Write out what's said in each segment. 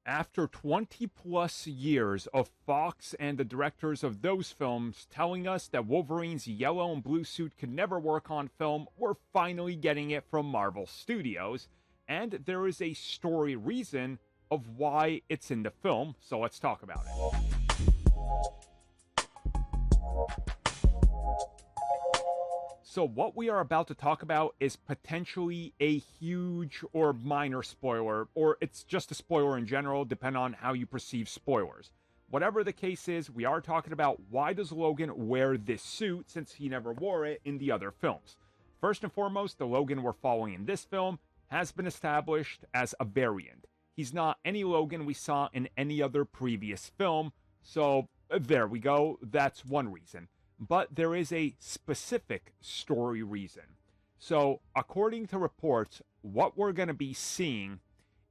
After 20 plus years of Fox and the directors of those films telling us that Wolverine's yellow and blue suit could never work on film, we're finally getting it from Marvel Studios, and there is a story reason of why it's in the film, so let's talk about it. So what we are about to talk about is potentially a huge or minor spoiler, or it's just a spoiler in general, depending on how you perceive spoilers. Whatever the case is, we are talking about why does Logan wear this suit since he never wore it in the other films. First and foremost, the Logan we're following in this film has been established as a variant. He's not any Logan we saw in any other previous film, so there we go, that's one reason. But there is a specific story reason. So, according to reports, what we're going to be seeing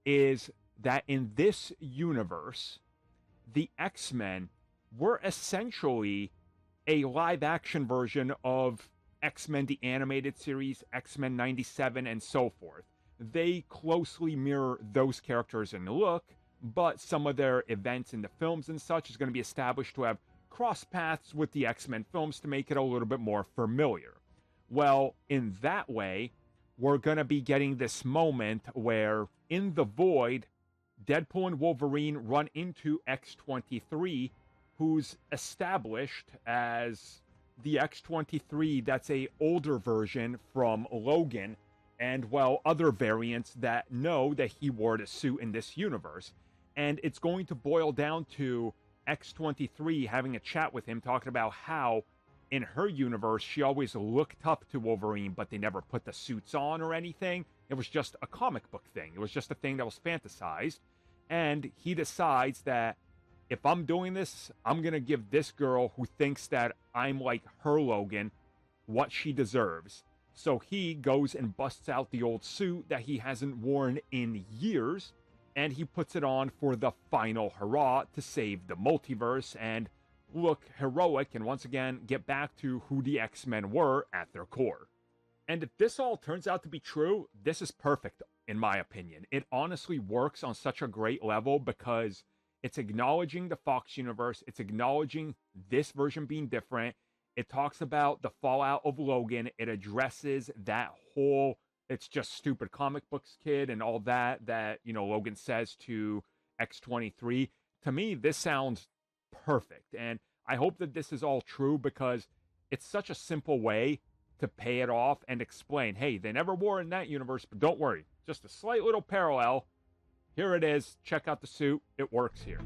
is that in this universe, the X-Men were essentially a live-action version of X-Men the Animated Series, X-Men 97, and so forth. They closely mirror those characters in look, but some of their events in the films and such is going to be established to have cross paths with the X-Men films to make it a little bit more familiar. Well, in that way, we're going to be getting this moment where, in the void, Deadpool and Wolverine run into X-23, who's established as the X-23 that's a older version from Logan, and, well, other variants that know that he wore the suit in this universe. And it's going to boil down to X-23 having a chat with him, talking about how in her universe she always looked up to Wolverine, but they never put the suits on or anything. It was just a comic book thing. It was just a thing that was fantasized. And he decides that if I'm doing this, I'm going to give this girl who thinks that I'm like her Logan what she deserves. So he goes and busts out the old suit that he hasn't worn in years, and he puts it on for the final hurrah to save the multiverse and look heroic and once again get back to who the X-Men were at their core. And if this all turns out to be true, this is perfect, in my opinion. It honestly works on such a great level because it's acknowledging the Fox universe, it's acknowledging this version being different, it talks about the fallout of Logan, it addresses that whole it's just stupid comic books kid and all that, Logan says to X-23. To me, this sounds perfect. And I hope that this is all true because it's such a simple way to pay it off and explain, hey, they never wore in that universe, but don't worry. Just a slight little parallel. Here it is. Check out the suit. It works here.